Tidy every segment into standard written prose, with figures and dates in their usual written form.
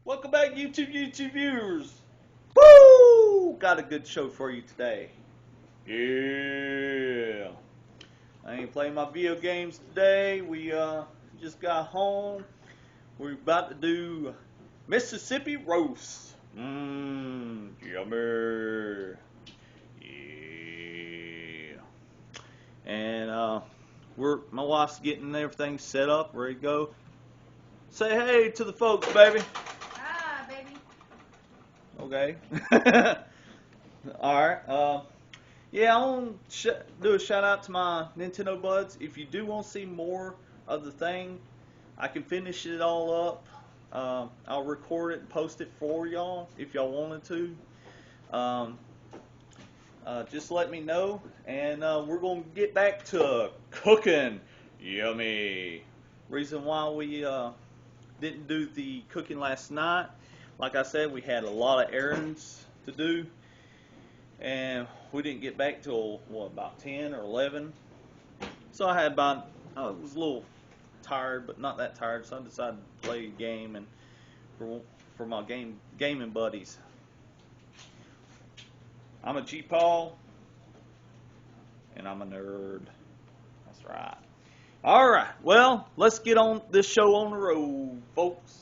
Welcome back, YouTube viewers. Woo! Got a good show for you today. Yeah. I ain't playing my video games today. We just got home. We're about to do Mississippi roast. Yummy. Yeah. And my wife's getting everything set up, ready to go. Say hey to the folks, baby. Hi, baby. Okay. Alright. Yeah, I want to do a shout out to my Nintendo buds. If you do want to see more of the thing, I can finish it all up. I'll record it and post it for y'all if y'all wanted to. Just let me know, and we're going to get back to cooking. Yummy. Reason why we didn't do the cooking last night, like I said, we had a lot of errands to do, and we didn't get back till about 10 or 11. So I had was a little tired, but not that tired, so I decided to play a game and for my gaming buddies. I'm a G-Paul, and I'm a nerd. That's right. Alright, well, let's get on this show on the road, folks.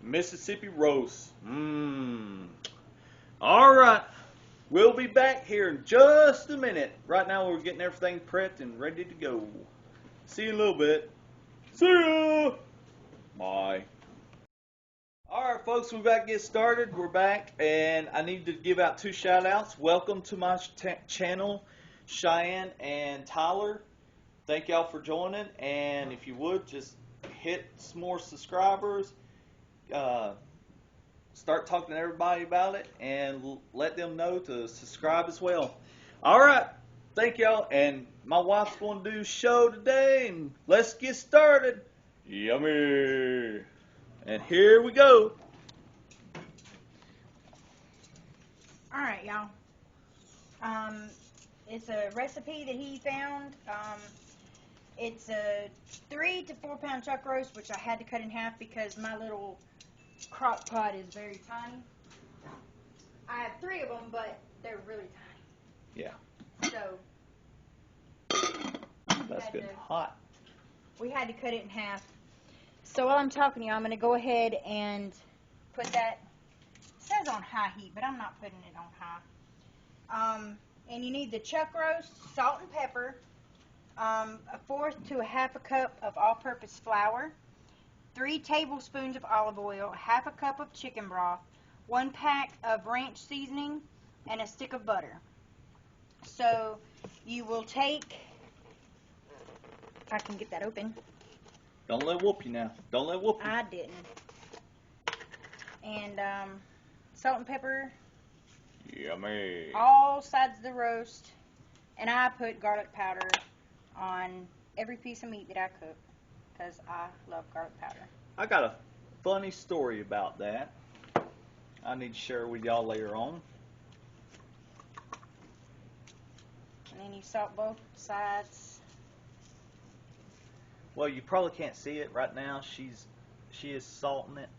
Mississippi roast. Alright, we'll be back here in just a minute. Right now we're getting everything prepped and ready to go. See you in a little bit. See ya! Bye. Alright folks, we're about to get started. We're back, and I need to give out 2 shout outs. Welcome to my channel, Cheyenne and Tyler. Thank y'all for joining, and if you would, just hit some more subscribers. Start talking to everybody about it, and let them know to subscribe as well. Alright, thank y'all, and my wife's going to do a show today, and let's get started. Yummy! And here we go. Alright, y'all. It's a recipe that he found. It's a 3 to 4 pound chuck roast, which I had to cut in half because my little crock pot is very tiny. I have 3 of them, but they're really tiny. Yeah. So That's good. Hot. We had to cut it in half. So while I'm talking to you, I'm going to go ahead and put that. It says on high heat, but I'm not putting it on high. And you need the chuck roast, salt and pepper, 1/4 to 1/2 cup of all-purpose flour, 3 tablespoons of olive oil, 1/2 cup of chicken broth, 1 pack of ranch seasoning, and a stick of butter. So you will take, if I can get that open. Don't let whoop you now. Don't let whoop you. I didn't. And salt and pepper. Yummy. All sides of the roast. And I put garlic powder on every piece of meat that I cook because I love garlic powder. I got a funny story about that. I need to share with y'all later on. And then you salt both sides. Well, you probably can't see it right now. She is salting it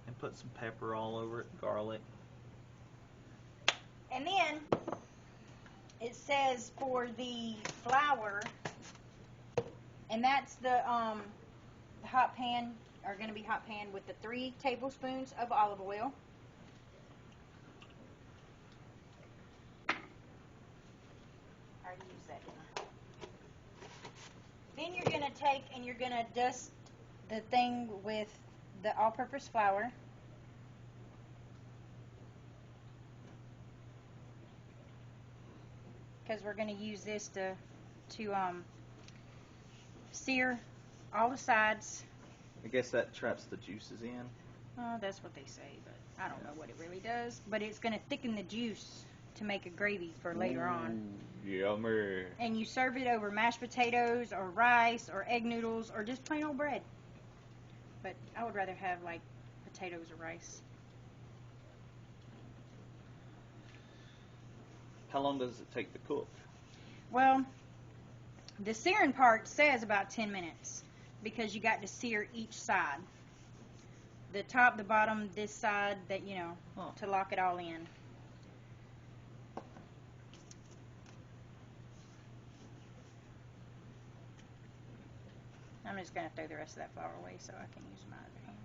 and put some pepper all over it, garlic. And then it says for the flour, and that's the hot pan, are going to be hot pan with the 3 tablespoons of olive oil. I already used that, didn't I? Then you're going to take and you're going to dust the thing with the all-purpose flour. Because we're going to use this to sear all the sides. I guess that traps the juices in. Oh, that's what they say, but I don't know what it really does. But it's going to thicken the juice to make a gravy for later on. Yummy. And you serve it over mashed potatoes or rice or egg noodles or just plain old bread. But I would rather have like potatoes or rice. How long does it take to cook? Well, the searing part says about 10 minutes because you got to sear each side. the top, the bottom, this side, that, you know, Oh. to lock it all in. I'm just going to throw the rest of that flour away so I can use my other hand.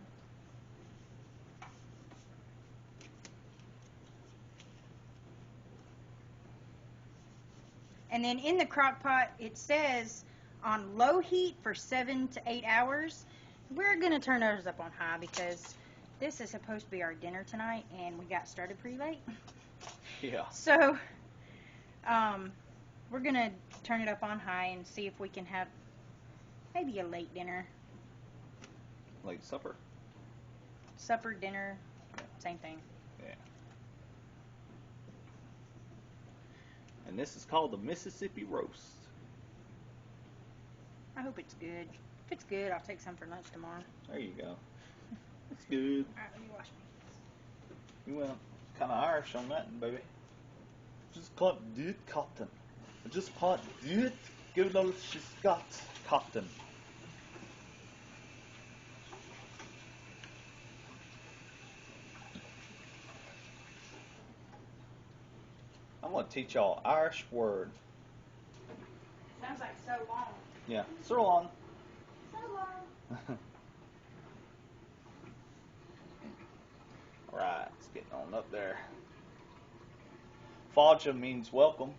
And then in the crock pot, it says on low heat for 7 to 8 hours. We're going to turn ours up on high because this is supposed to be our dinner tonight, and we got started pretty late. Yeah. So, we're going to turn it up on high and see if we can have maybe a late dinner. Late supper. Supper, dinner, same thing. Yeah. And this is called the Mississippi roast. I hope it's good. If it's good, I'll take some for lunch tomorrow. There you go. It's good. Alright, let me wash my You went kind of Irish on that one, baby. Just caught dude cotton. Just caught dude. Give those she's got cotton. I'm gonna teach y'all Irish word. Sounds like so long. Yeah, sirloin. So long. Right, it's getting on up there. Fáilte means welcome.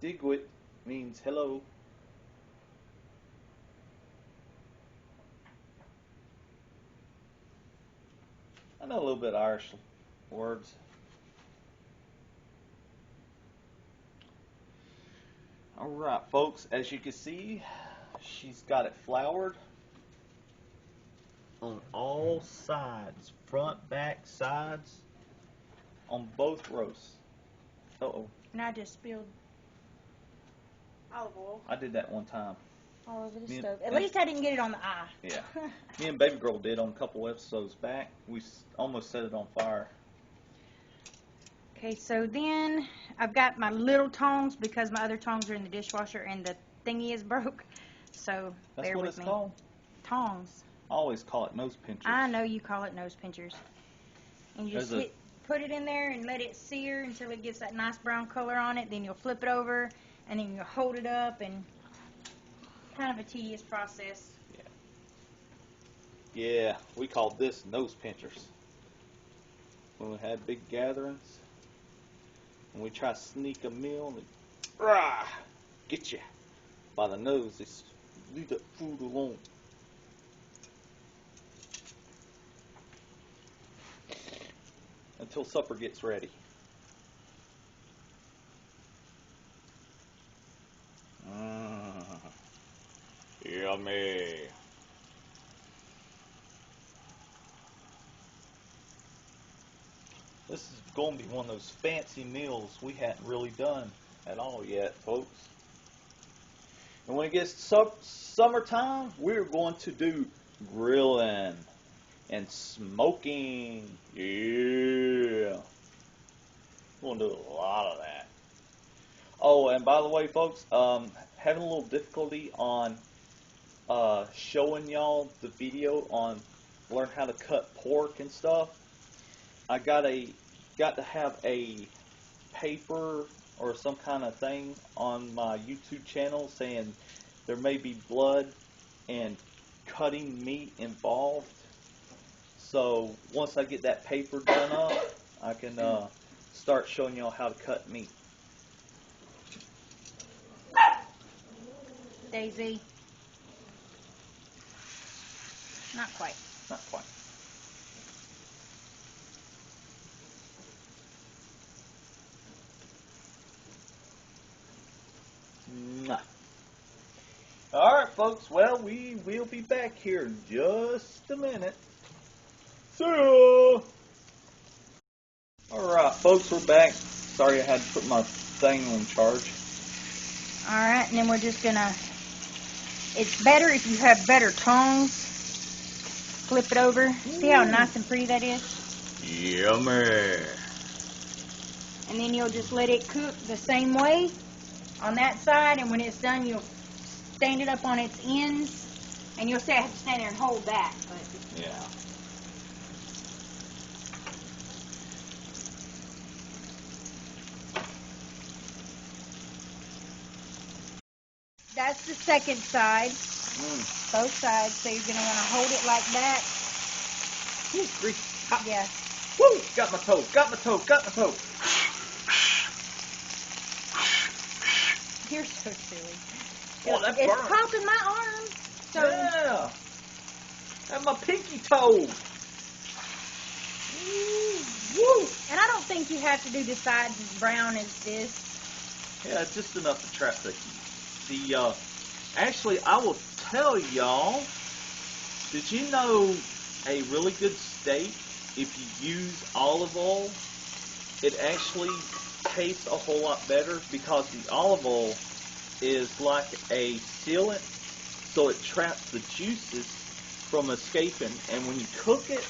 Digwit means hello. I know a little bit of Irish words. Alright, folks, as you can see, she's got it floured on all sides, front, back, sides, on both roasts. Uh-oh, And I just spilled olive oil I did that one time. all over the Me and- stove. At least I didn't get it on the eye. Yeah. Me and Baby Girl did on a couple episodes back. We almost set it on fire. Okay, so then I've got my little tongs because my other tongs are in the dishwasher and the thingy is broke. So That's bear what with it's me. called. Tongs. I always call it nose pinchers. I know you call it nose pinchers. And you just There's a- put it in there and let it sear until it gets that nice brown color on it. Then you'll flip it over and then you'll hold it up, and kind of a tedious process. Yeah, we called this nose pinchers. When we had big gatherings, and we try to sneak a meal, and rah, get you by the nose. They leave that food alone. Until supper gets ready. Yummy. This is going to be one of those fancy meals we hadn't really done at all yet, folks. And when it gets summertime, we're going to do grilling and smoking. Yeah. We're going to do a lot of that. Oh, and by the way, folks, having a little difficulty on showing y'all the video on learn how to cut pork and stuff. I got to have a paper or some kind of thing on my YouTube channel saying there may be blood and cutting meat involved. So once I get that paper done up, I can start showing y'all how to cut meat. Daisy. Not quite. Not quite. Nah. Alright, folks. Well, we will be back here in just a minute. See ya! Alright, folks, we're back. Sorry I had to put my thing on charge. Alright, and then we're just gonna, it's better if you have better tongs. Flip it over. See how nice and pretty that is? Yummy. And then you'll just let it cook the same way on that side, and when it's done, you'll stand it up on its ends, and you'll say I have to stand there and hold that. But Yeah. that's the second side, both sides. So you're gonna want to hold it like that. Ooh, grease. Hot. Yeah. Woo! Got my toe. Got my toe. Got my toe. You're so silly. Oh, that It's burns. popping my arm. So Yeah. And my pinky toe. Woo! And I don't think you have to do the sides as brown as this. Yeah, just enough to trap the heat. Actually, I will tell y'all, did you know a really good steak, if you use olive oil, it actually tastes a whole lot better because the olive oil is like a sealant, so it traps the juices from escaping, and when you cook it,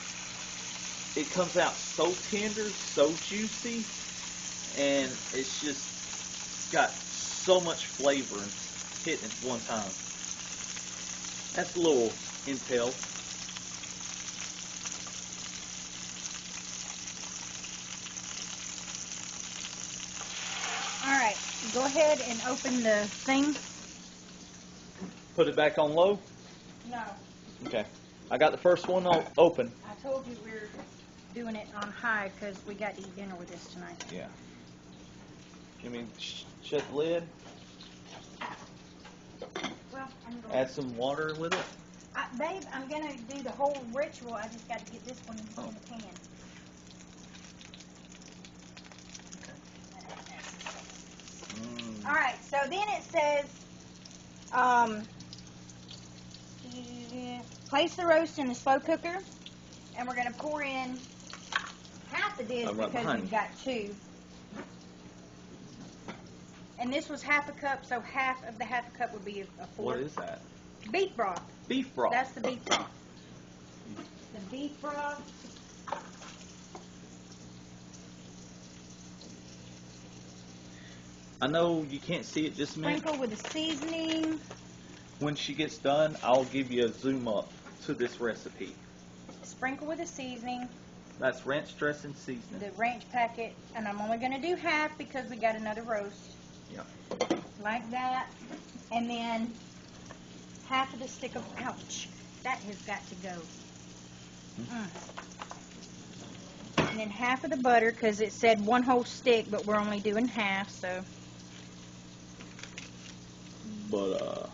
it comes out so tender, so juicy, and it's just got so much flavor and hitting at one time. That's a little intel. Alright, go ahead and open the thing. Put it back on low? No, Okay. I got the first one open. I told you we were doing it on high because we got to eat dinner with this tonight. Yeah. You mean shut the lid? Well, I'm going Add some water with it? babe, I'm going to do the whole ritual. I just got to get this one in the pan. Alright, so then it says, place the roast in the slow cooker, and we're going to pour in half of this because we've got two. And this was half a cup, so half of the half a cup would be a fourth. What is that? Beef broth. Beef broth. That's the beef broth. The beef broth. I know you can't see it this minute. Sprinkle with the seasoning. When she gets done, I'll give you a zoom up to this recipe. Sprinkle with the seasoning. That's ranch dressing seasoning. The ranch packet. And I'm only going to do half because we got another roast. Yeah. Like that. And then half of the stick of, ouch, that has got to go. And then half of the butter, because it said one whole stick, but we're only doing half, so. But,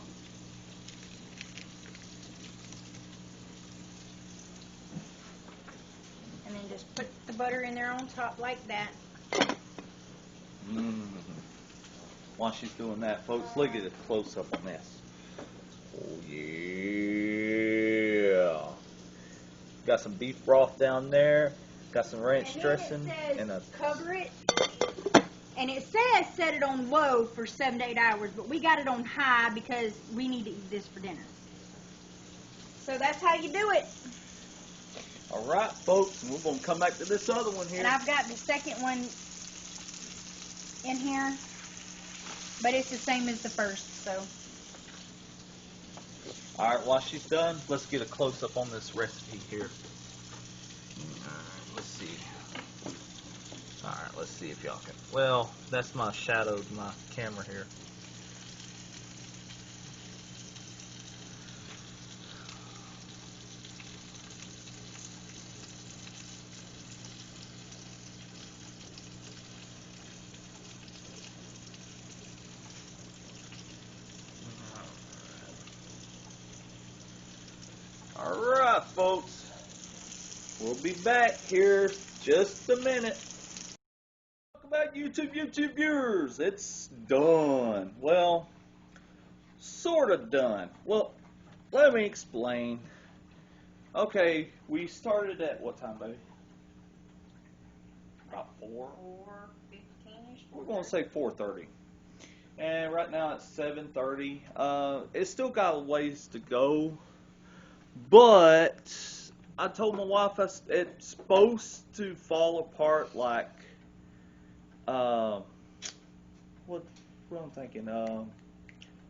And then just put the butter in there on top like that. While she's doing that, folks, look at the close-up on this. Oh, yeah. Got some beef broth down there. Got some ranch dressing. And it says cover it. And it says set it on low for 7 to 8 hours, but we got it on high because we need to eat this for dinner. So that's how you do it. All right, folks, and we're going to come back to this other one here. And I've got the second one in here, but it's the same as the first, so. All right, while she's done, let's get a close-up on this recipe here. Let's see. All right, let's see if y'all can. Well, that's my shadow, my camera here. All right, folks. We'll be back here just a minute. Talk about YouTube viewers. It's done. Well, sort of done. Well, let me explain. Okay, we started at what time, baby? About 4? 4:15-ish. We're going to say 4:30. And right now it's 7:30. It's still got a ways to go. But I told my wife it's supposed to fall apart like uh, what I'm thinking,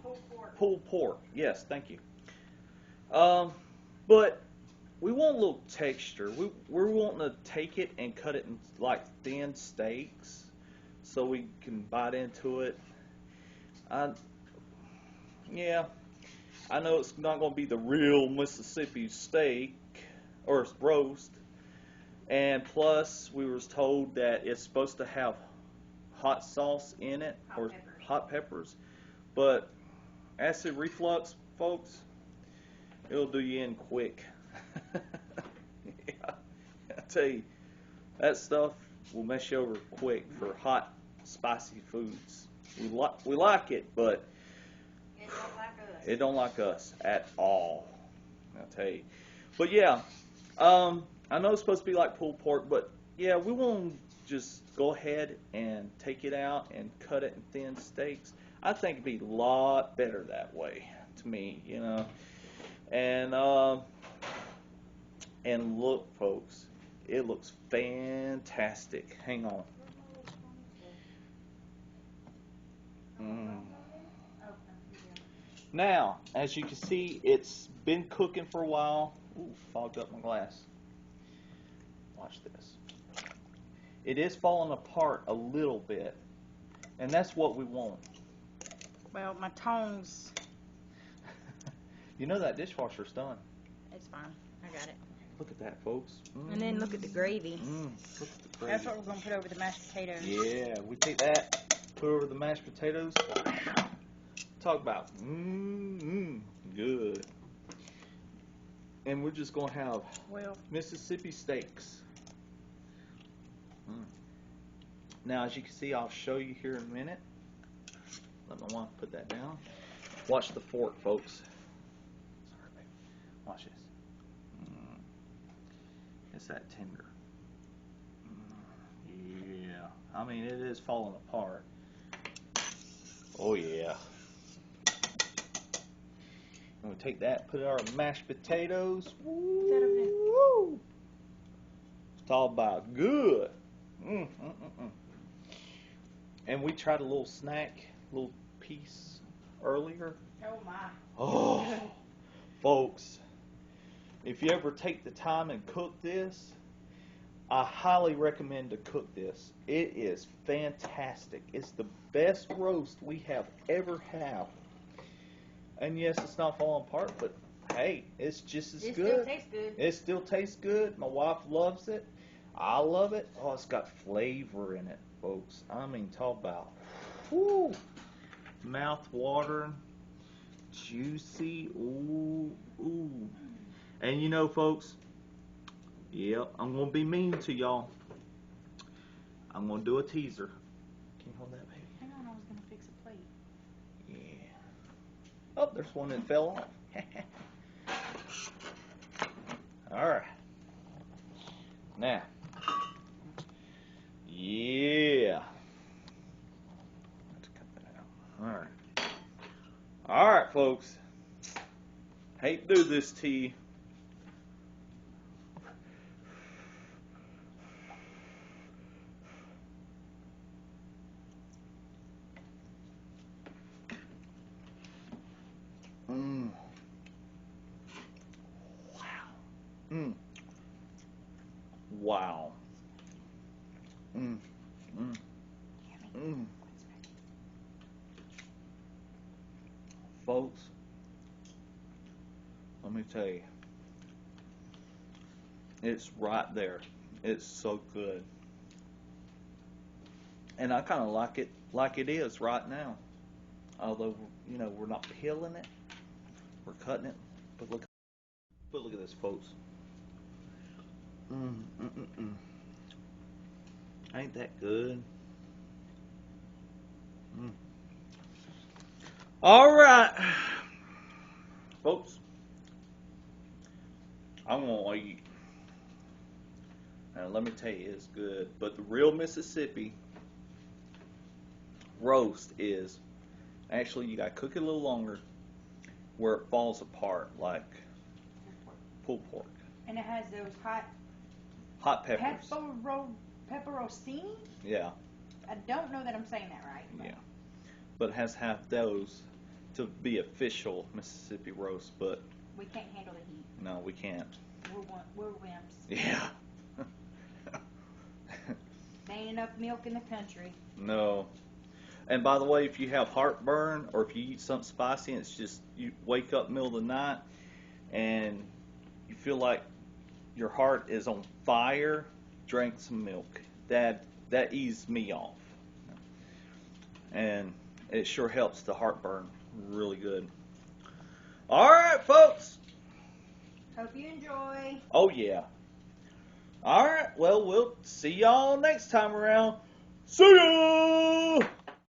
Pulled pork. pulled pork. Yes, thank you. Um, but we want a little texture. We're wanting to take it and cut it in like thin steaks, so we can bite into it. I, yeah, I know it's not going to be the real Mississippi steak or roast, and plus we was told that it's supposed to have hot sauce in it Hot or peppers. hot peppers, but acid reflux, folks, it'll do you in quick. Yeah, I tell you, that stuff will mess you over quick for hot, spicy foods. We like it, but It don't like us. it don't like us at all. I'll tell you. But yeah, I know it's supposed to be like pulled pork, but yeah, we won't just go ahead and take it out and cut it in thin steaks. I think it'd be a lot better that way to me, you know. And look, folks, it looks fantastic. Hang on. Mm. Now, as you can see, it's been cooking for a while. Ooh, fogged up my glass. Watch this. It is falling apart a little bit, and that's what we want. Well, my tongs. You know that dishwasher's done. It's fine. I got it. Look at that, folks. And then look at the gravy. Look at the gravy. That's what we're going to put over the mashed potatoes. Yeah, we take that, put over the mashed potatoes. Talk about good. And we're just gonna have Mississippi steaks. Now, as you can see, I'll show you here in a minute. Let my wife put that down. Watch the fork, folks. Sorry, baby. Watch this. It's that tender. Yeah. I mean, it is falling apart. Oh yeah. I'm gonna take that, put it on our mashed potatoes. Woo! It's all about good. And we tried a little snack, little piece earlier. Oh my. Oh, folks, if you ever take the time and cook this, I highly recommend to cook this. It is fantastic. It's the best roast we have ever had. And yes, it's not falling apart, but hey, it's just as good. It still tastes good. It still tastes good. My wife loves it. I love it. Oh, it's got flavor in it, folks. I mean, talk about mouth watering, juicy. Ooh. And you know, folks, yep, I'm gonna be mean to y'all. I'm gonna do a teaser. Can you hold that, baby? Hang on, I was gonna fix a plate. Yeah. Oh, there's one that fell off. All right. Now. Yeah. Let's cut that out. All right. All right, folks. Hate to do this to you. Wow. Folks, let me tell you, it's right there. It's so good. And I kind of like it is right now. Although, you know, we're not peeling it, we're cutting it. But look at this, folks. Ain't that good? All right, folks. I'm gonna eat. Now, let me tell you, it's good. But the real Mississippi roast is actually you gotta cook it a little longer, where it falls apart like pulled pork. And it has those Hot peppers. pepperoni? Yeah. I don't know that I'm saying that right. Yeah. But it has to have those to be official Mississippi roast, but We can't handle the heat. no, we can't. We're wimps. Yeah. There ain't enough milk in the country. No. And by the way, if you have heartburn or if you eat something spicy and it's just you wake up middle of the night and you feel like your heart is on fire, drink some milk. That eased me off. And it sure helps the heartburn really good. All right, folks. Hope you enjoy. Oh, yeah. All right. Well, we'll see y'all next time around. See ya!